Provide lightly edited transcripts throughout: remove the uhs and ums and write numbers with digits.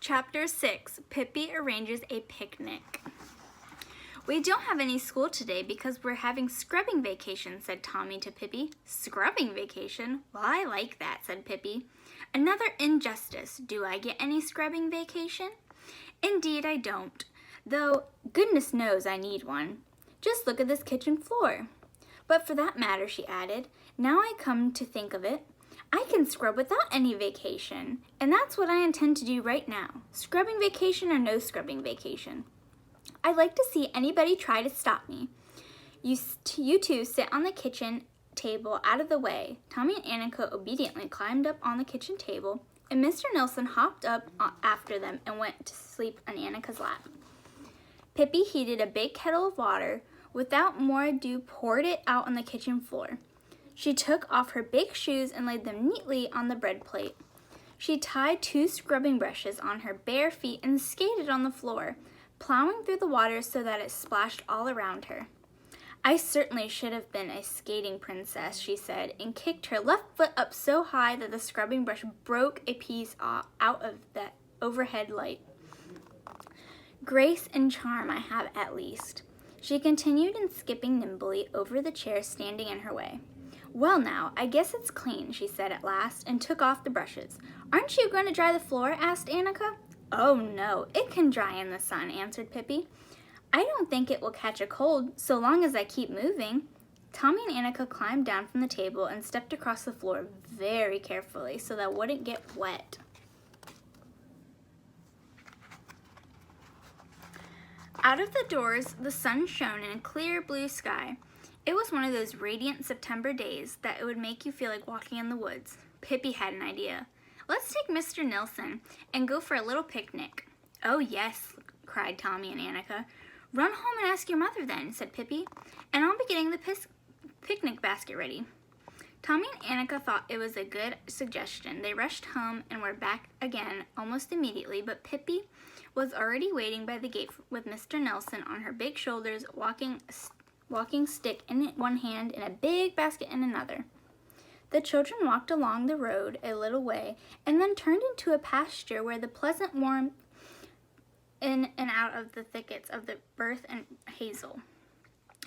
Chapter 6, Pippi Arranges a Picnic. "We don't have any school today because we're having scrubbing vacation," said Tommy to Pippi. "Scrubbing vacation? Well, I like that," said Pippi. "Another injustice. Do I get any scrubbing vacation?" "Indeed I don't, though goodness knows I need one. Just look at this kitchen floor. But for that matter," she added, "now I come to think of it, I can scrub without any vacation, and that's what I intend to do right now, scrubbing vacation or no scrubbing vacation. I'd like to see anybody try to stop me. You two sit on the kitchen table out of the way." Tommy and Annika obediently climbed up on the kitchen table, and Mr. Nilsson hopped up after them and went to sleep on Annika's lap. Pippi heated a big kettle of water. Without more ado, poured it out on the kitchen floor. She took off her big shoes and laid them neatly on the bread plate. She tied 2 scrubbing brushes on her bare feet and skated on the floor, plowing through the water so that it splashed all around her. "I certainly should have been a skating princess," she said, and kicked her left foot up so high that the scrubbing brush broke a piece out of the overhead light. "Grace and charm I have at least," she continued, and skipping nimbly over the chair standing in her way. "Well now, I guess it's clean," she said at last, and took off the brushes. "Aren't you going to dry the floor?" asked Annika. "Oh no, it can dry in the sun," answered Pippi. "I don't think it will catch a cold so long as I keep moving." Tommy and Annika climbed down from the table and stepped across the floor very carefully so that it wouldn't get wet. Out of the doors, the sun shone in a clear blue sky. It was one of those radiant September days that it would make you feel like walking in the woods. Pippi had an idea. "Let's take Mr. Nilsson and go for a little picnic." "Oh yes," cried Tommy and Annika. "Run home and ask your mother then," said Pippi, "and I'll be getting the picnic basket ready." Tommy and Annika thought it was a good suggestion. They rushed home and were back again almost immediately, but Pippi was already waiting by the gate with Mr. Nilsson on her big shoulders, walking stick in one hand and a big basket in another. The children walked along the road a little way and then turned into a pasture where the pleasant warmth in and out of the thickets of the earth and hazel.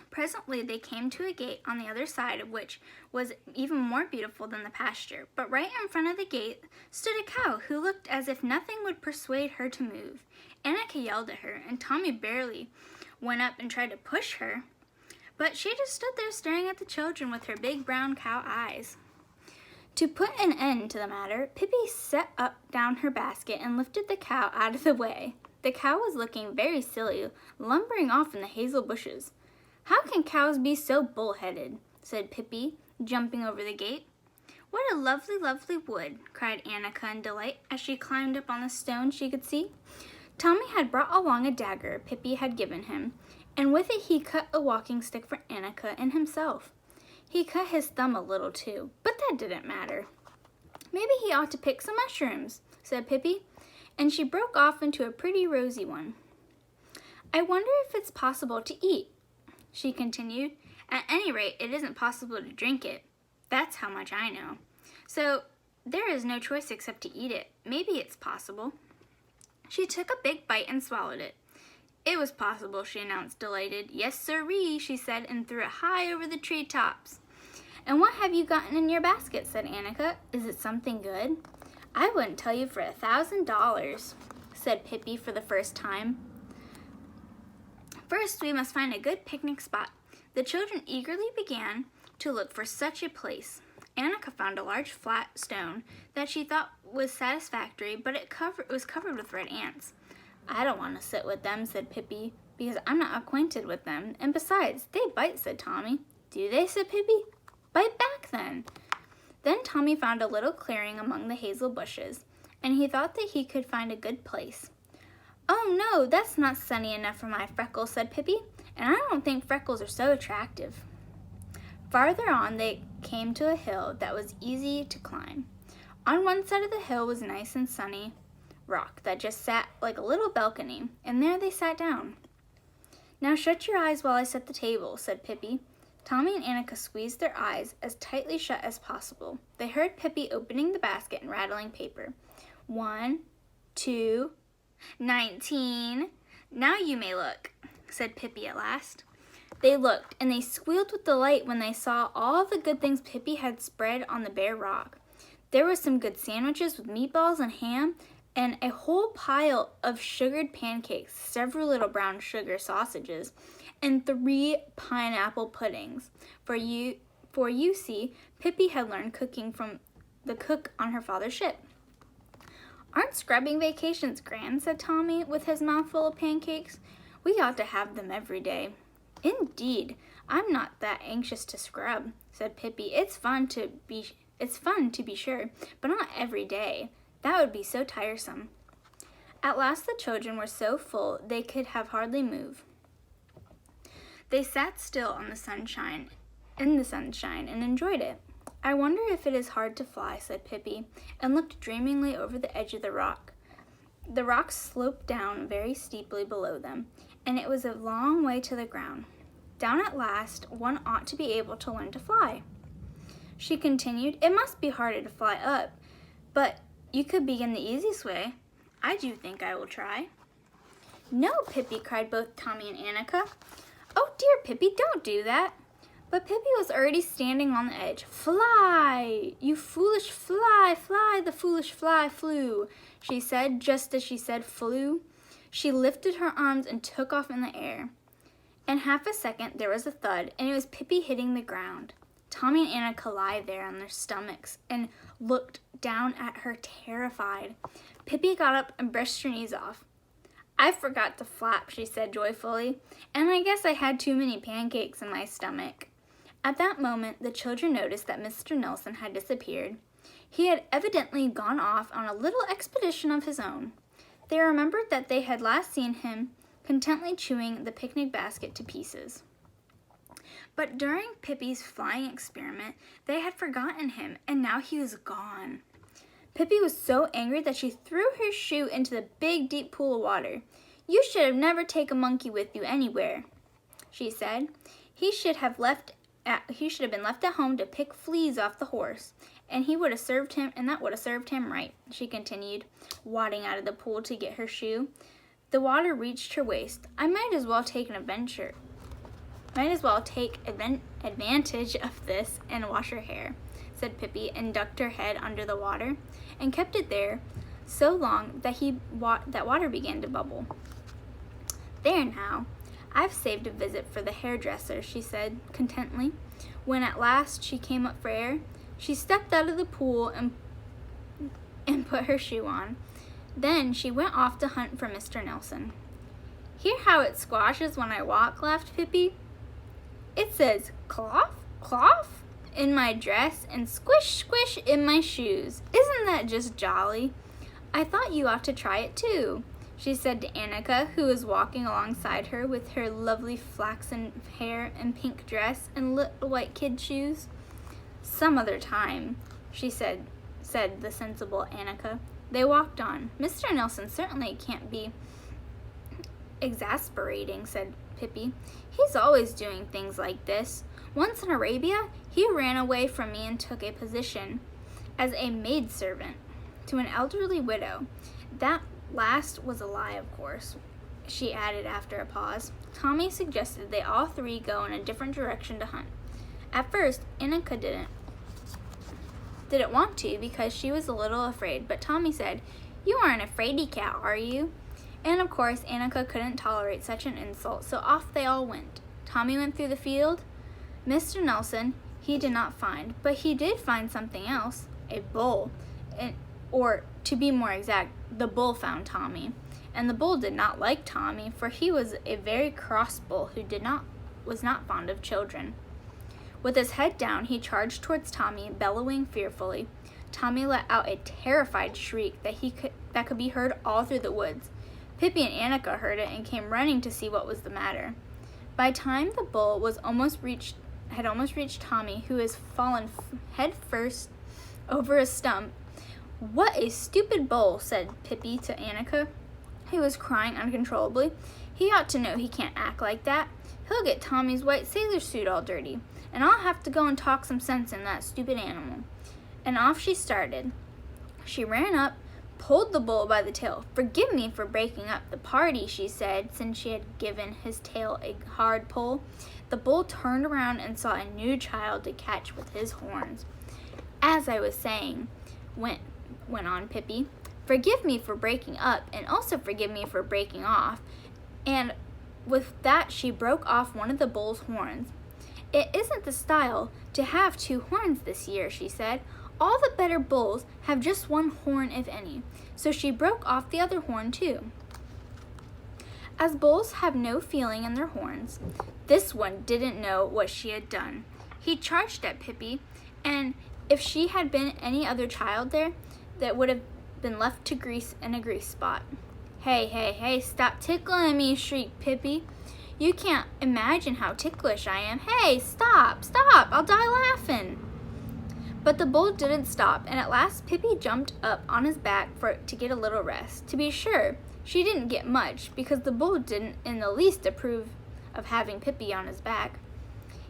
Presently they came to a gate on the other side, which was even more beautiful than the pasture, but right in front of the gate stood a cow who looked as if nothing would persuade her to move. Annika yelled at her, and Tommy barely went up and tried to push her, but she just stood there staring at the children with her big brown cow eyes. To put an end to the matter, Pippi set down her basket and lifted the cow out of the way. The cow was looking very silly, lumbering off in the hazel bushes. "How can cows be so bull-headed?" said Pippi, jumping over the gate. "What a lovely, lovely wood," cried Annika in delight as she climbed up on the stone she could see. Tommy had brought along a dagger Pippi had given him, and with it he cut a walking stick for Annika and himself. He cut his thumb a little too, but that didn't matter. "Maybe he ought to pick some mushrooms," said Pippi, and she broke off into a pretty rosy one. "I wonder if it's possible to eat," she continued. "At any rate, it isn't possible to drink it. That's how much I know. So there is no choice except to eat it. Maybe it's possible." She took a big bite and swallowed it. "It was possible," she announced, delighted. "Yes, sirree," she said, and threw it high over the tree tops. "And what have you gotten in your basket?" said Annika. "Is it something good?" "I wouldn't tell you for $1,000, said Pippi for the first time. "First, we must find a good picnic spot." The children eagerly began to look for such a place. Annika found a large flat stone that she thought was satisfactory, but it was covered with red ants. "I don't want to sit with them," said Pippi, "because I'm not acquainted with them, and besides, they bite," said Tommy. "Do they?" said Pippi. "Bite back then." Then Tommy found a little clearing among the hazel bushes, and he thought that he could find a good place. "Oh no, that's not sunny enough for my freckles," said Pippi, "and I don't think freckles are so attractive." Farther on they came to a hill that was easy to climb. On one side of the hill was nice and sunny rock that just sat like a little balcony, and there they sat down. "Now shut your eyes while I set the table," said Pippi. Tommy and Annika squeezed their eyes as tightly shut as possible. They heard Pippi opening the basket and rattling paper. 1, 2, 19. Now you may look, said Pippi at last. They looked, and they squealed with delight when they saw all the good things Pippi had spread on the bare rock. There were some good sandwiches with meatballs and ham, and a whole pile of sugared pancakes, several little brown sugar sausages, and 3 pineapple puddings. For you see, Pippi had learned cooking from the cook on her father's ship. Aren't scrubbing vacations grand, said Tommy, with his mouth full of pancakes. We ought to have them every day. Indeed, I'm not that anxious to scrub, said Pippi. It's fun to be sure, but not every day. That would be so tiresome. At last the children were so full they could have hardly moved. They sat still in the sunshine and enjoyed it. I wonder if it is hard to fly, said Pippi, and looked dreamingly over the edge of the rock. The rock sloped down very steeply below them, and it was a long way to the ground. Down at last, one ought to be able to learn to fly. She continued, it must be harder to fly up, but you could begin the easiest way. I do think I will try. No, Pippi, cried both Tommy and Annika. Oh dear, Pippi, don't do that. But Pippi was already standing on the edge. Fly, you foolish fly, fly, the foolish fly flew, she said, just as she said flew. She lifted her arms and took off in the air. In half a second, there was a thud, and it was Pippi hitting the ground. Tommy and Annika lay there on their stomachs and looked down at her terrified. Pippi got up and brushed her knees off. I forgot to flap, she said joyfully, and I guess I had too many pancakes in my stomach. At that moment, the children noticed that Mr. Nelson had disappeared. He had evidently gone off on a little expedition of his own. They remembered that they had last seen him contentedly chewing the picnic basket to pieces. But during Pippi's flying experiment, they had forgotten him, and now he was gone. Pippi was so angry that she threw her shoe into the big, deep pool of water. You should have never taken a monkey with you anywhere, she said. He should have been left at home to pick fleas off the horse, and that would have served him right, she continued, wading out of the pool to get her shoe. The water reached her waist. I might as well take advantage of this and wash her hair, said Pippi, and ducked her head under the water, and kept it there so long that water began to bubble. There now, I've saved a visit for the hairdresser, she said contentedly. When at last she came up for air, she stepped out of the pool and put her shoe on. Then she went off to hunt for Mr. Nelson. Hear how it squashes when I walk, laughed Pippi. It says cloth, cloth in my dress and squish, squish in my shoes. Isn't that just jolly? I thought you ought to try it too, she said to Annika, who was walking alongside her with her lovely flaxen hair and pink dress and little white kid shoes. Some other time, said the sensible Annika. They walked on. Mr. Nelson certainly can't be exasperating, said Pippi. He's always doing things like this. Once in Arabia, he ran away from me and took a position as a maidservant to an elderly widow. That last was a lie, of course, she added after a pause. Tommy suggested they all three go in a different direction to hunt. At first, Annika didn't want to because she was a little afraid, but Tommy said, You aren't a fraidy cat, are you? And of course, Annika couldn't tolerate such an insult, so off they all went. Tommy went through the field. Mr. Nelson he did not find, but he did find something else, a bull. Or, to be more exact, the bull found Tommy. And the bull did not like Tommy, for he was a very cross bull who was not fond of children. With his head down, he charged towards Tommy, bellowing fearfully. Tommy let out a terrified shriek that could be heard all through the woods. Pippi and Annika heard it and came running to see what was the matter. By the time the bull had almost reached Tommy, who had fallen head first over a stump. What a stupid bull, said Pippi to Annika, who was crying uncontrollably. He ought to know he can't act like that. He'll get Tommy's white sailor suit all dirty, and I'll have to go and talk some sense in that stupid animal. And off she started. She ran up, pulled the bull by the tail. "Forgive me for breaking up the party," she said, since she had given his tail a hard pull. The bull turned around and saw a new child to catch with his horns. "As I was saying," went on Pippi, "forgive me for breaking up, and also forgive me for breaking off." And with that, she broke off one of the bull's horns. "It isn't the style to have 2 horns this year," she said. "All the better bulls have just 1 horn, if any." So she broke off the other horn too. As bulls have no feeling in their horns, this one didn't know what she had done. He charged at Pippi, and if she had been any other child there, that would have been left to grease in a grease spot. "Hey, hey, hey, stop tickling me," shrieked Pippi. "You can't imagine how ticklish I am. Hey, stop, I'll die laughing." But the bull didn't stop, and at last Pippi jumped up on his back to get a little rest. To be sure, she didn't get much, because the bull didn't in the least approve of having Pippi on his back.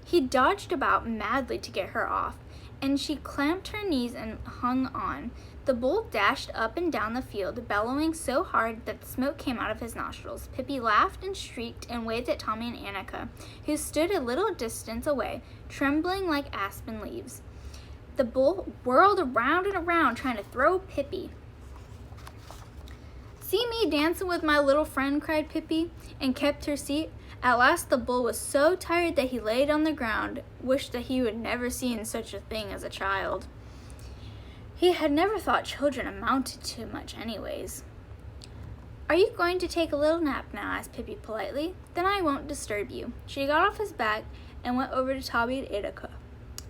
He dodged about madly to get her off, and she clamped her knees and hung on. The bull dashed up and down the field, bellowing so hard that the smoke came out of his nostrils. Pippi laughed and shrieked and waved at Tommy and Annika, who stood a little distance away, trembling like aspen leaves. The bull whirled around and around, trying to throw Pippi. "See me dancing with my little friend," cried Pippi, and kept her seat. At last the bull was so tired that he laid on the ground, wished that he had never seen such a thing as a child. He had never thought children amounted to much anyways. "Are you going to take a little nap now?" asked Pippi politely. "Then I won't disturb you." She got off his back and went over to Tommy and Annika.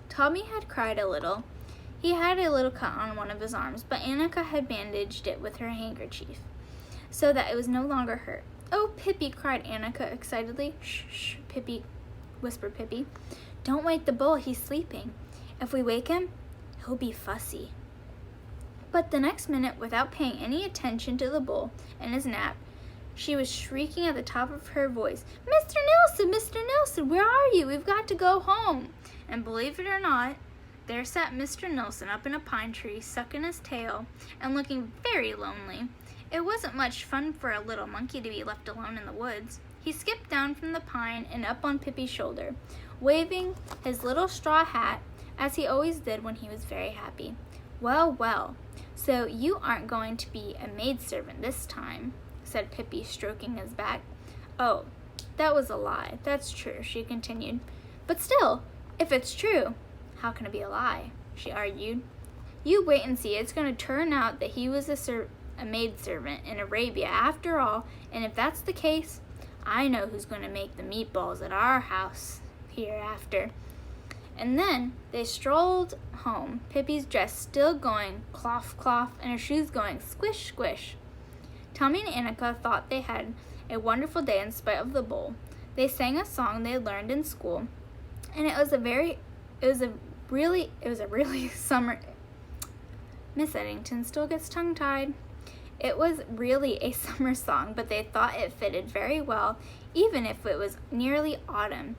Tommy had cried a little. He had a little cut on one of his arms, but Annika had bandaged it with her handkerchief, so that it was no longer hurt. "Oh, Pippi," cried Annika excitedly. "Shh, shh, Pippi," whispered Pippi. "Don't wake the bull, he's sleeping. If we wake him, he'll be fussy." But the next minute, without paying any attention to the bull and his nap, she was shrieking at the top of her voice, "Mr. Nelson, where are you? We've got to go home." And believe it or not, there sat Mr. Nelson up in a pine tree, sucking his tail and looking very lonely. It wasn't much fun for a little monkey to be left alone in the woods. He skipped down from the pine and up on Pippi's shoulder, waving his little straw hat, as he always did when he was very happy. "Well, well, so you aren't going to be a maidservant this time," said Pippi, stroking his back. "Oh, that was a lie. That's true," she continued. "But still, if it's true, how can it be a lie?" she argued. "You wait and see. It's going to turn out that he was a maidservant in Arabia after all, and if that's the case, I know who's going to make the meatballs at our house hereafter." And then they strolled home, Pippi's dress still going cloth, cloth, and her shoes going squish, squish. Tommy and Annika thought they had a wonderful day in spite of the bull. They sang a song they had learned in school, and it was a really summer. Miss Eddington still gets tongue-tied. It was really a summer song, but they thought it fitted very well, even if it was nearly autumn.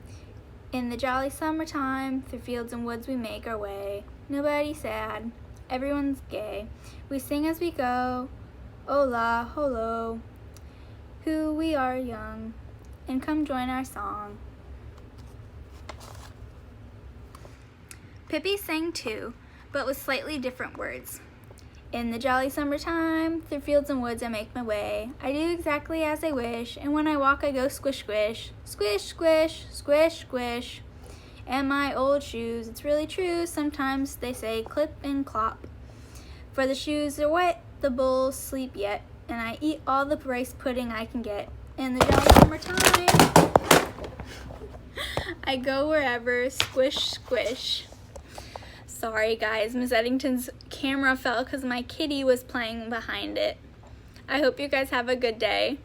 "In the jolly summertime, through fields and woods we make our way. Nobody sad, everyone's gay. We sing as we go, hola, holo. Who we are young, and come join our song." Pippi sang too, but with slightly different words. "In the jolly summertime, through fields and woods I make my way. I do exactly as I wish, and when I walk I go squish, squish, squish, squish, squish, squish. And my old shoes, it's really true, sometimes they say clip and clop. For the shoes are wet, the bulls sleep yet, and I eat all the rice pudding I can get. In the jolly summertime, I go wherever, squish, squish." Sorry guys, Miss Eddington's camera fell because my kitty was playing behind it. I hope you guys have a good day.